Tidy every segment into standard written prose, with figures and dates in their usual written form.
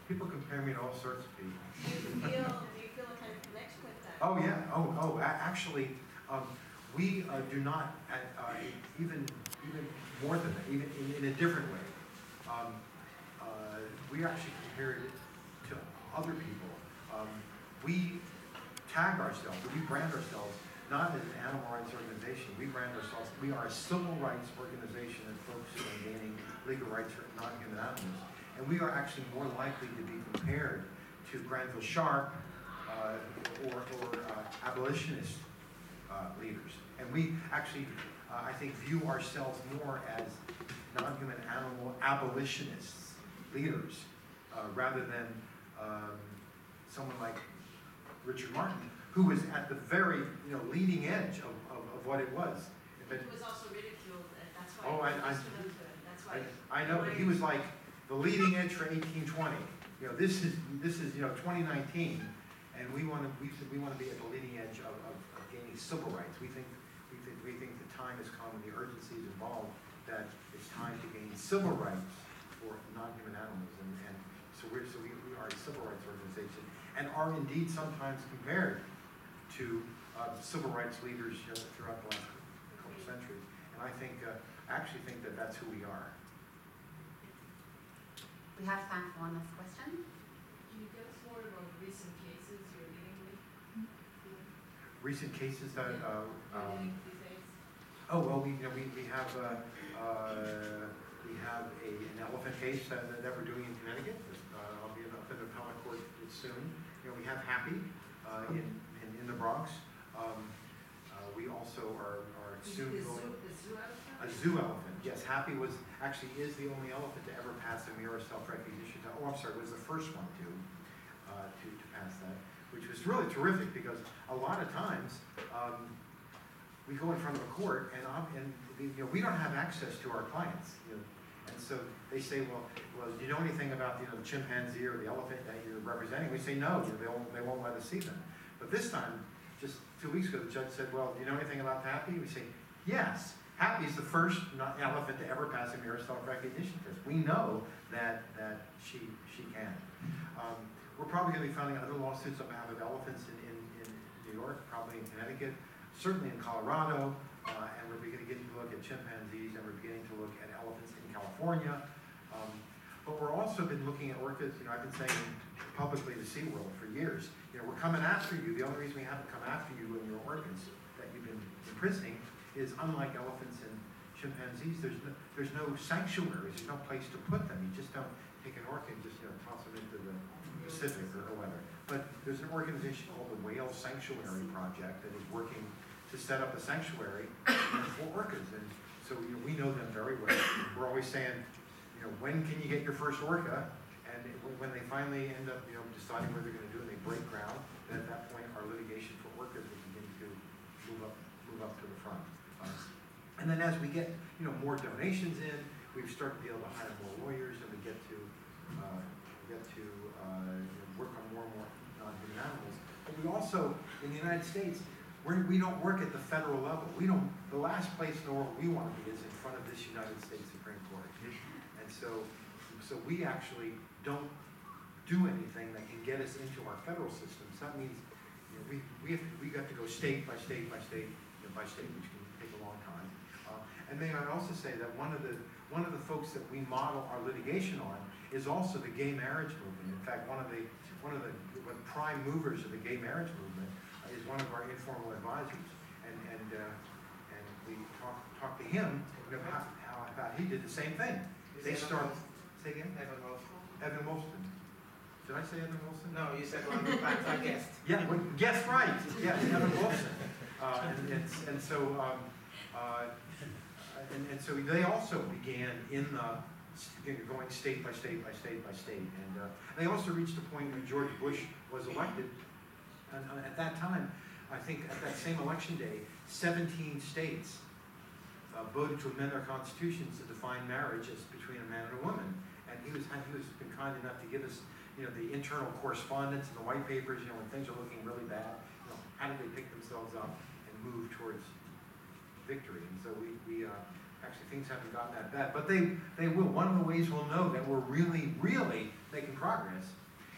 People compare me to all sorts of people. Do you feel a kind of connection with that? Oh yeah. Actually, we do not. Even more than that. Even in a different way. We actually compared it to other people. We tag ourselves. We brand ourselves not as an animal rights organization. We brand ourselves. We are a civil rights organization that focuses on gaining legal rights for non-human animals. And we are actually more likely to be compared to Granville Sharp or abolitionist leaders. And we actually, I think, view ourselves more as non-human animal abolitionists, leaders, rather than someone like Richard Martin, who was at the very leading edge of what it was. But he was also ridiculed, and that's why that's why. I know, but he was like the leading edge for 1820. This is 2019, and we want to be at the leading edge of gaining civil rights. We think the time has come and the urgency is involved that it's time to gain civil rights for non-human animals, and so we are a civil rights organization, and are indeed sometimes compared to civil rights leaders throughout the last couple of centuries. And I actually think that that's who we are. We have time for one last question. Can you tell us more about recent cases you're dealing with? Recent cases that these days? we have an elephant case that we're doing in Connecticut. I'll be up in the appellate court soon. We have Happy in the Bronx. We also are soon going. A zoo elephant. Yes, Happy is the only elephant to ever pass a mirror self-recognition. Oh, I'm sorry, was the first one to pass that, which was really terrific because a lot of times we go in front of a court and we don't have access to our clients. And so they say, well, do you know anything about the chimpanzee or the elephant that you're representing? We say no, they won't let us see them. But this time, just 2 weeks ago, the judge said, well, do you know anything about Happy? We say, yes. Happy is the first elephant to ever pass a mirror self-recognition test. We know that she can. We're probably going to be filing other lawsuits on behalf of elephants in New York, probably in Connecticut, certainly in Colorado, and we're beginning to look at chimpanzees, and we're beginning to look at elephants in California. But we're also been looking at orchids. I've been saying publicly to SeaWorld for years, we're coming after you. The only reason we haven't come after you in your orchids that you've been imprisoning is, unlike elephants and chimpanzees, there's no sanctuaries, there's no place to put them. You just don't take an orchid and just toss them into the Pacific or whatever. But there's an organization called the Whale Sanctuary Project that is working to set up a sanctuary for orchids, and so we know them very well. We're always saying, when can you get your first orca? And when they finally end up, deciding what they're going to do, and they break ground, then at that point, our litigation for orchids will begin to move up to the front. And then as we get, more donations in, we've started to be able to hire more lawyers, and we get to work on more and more non-human animals. But we also, in the United States, we don't work at the federal level. The last place in the world we want to be is in front of this United States Supreme Court. And so we actually don't do anything that can get us into our federal system. So that means we have to go state by state by state by state, which can take a long time. And then I'd also say that one of the folks that we model our litigation on is also the gay marriage movement. In fact, one of the prime movers of the gay marriage movement is one of our informal advisors, and we talked to him about how he did the same thing. They start. Say again. Evan Wolfson. Did I say Evan Wolfson? No, you said one of the facts I guessed. Yeah, well, guess right. Yes, Evan Wolfson. And so they also began going state by state by state by state, and they also reached a point when George Bush was elected. And at that time, I think at that same election day, 17 states voted to amend their constitutions to define marriage as between a man and a woman. And he was been kind enough to give us, the internal correspondence and the white papers, when things are looking really bad, how did they pick themselves up and move towards victory? And so we actually, things haven't gotten that bad, but they will. One of the ways we'll know that we're really, really making progress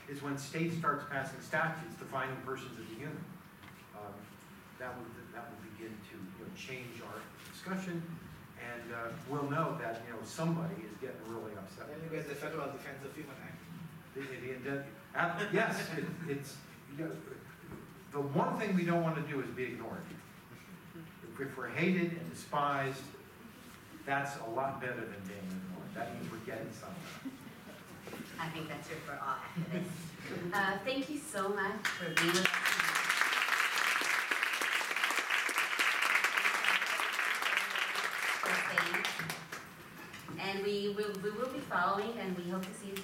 is when state starts passing statutes defining persons as a human. That will begin to change our discussion, and we'll know that somebody is getting really upset. Then you get the Federal Defense of Human Act. Yes, it's the one thing we don't want to do is be ignored. If we're hated and despised, that's a lot better than being ignored. That means we're getting somewhere. I think that's true for all activists. Thank you so much for being with us. And we will be following, and we hope to see you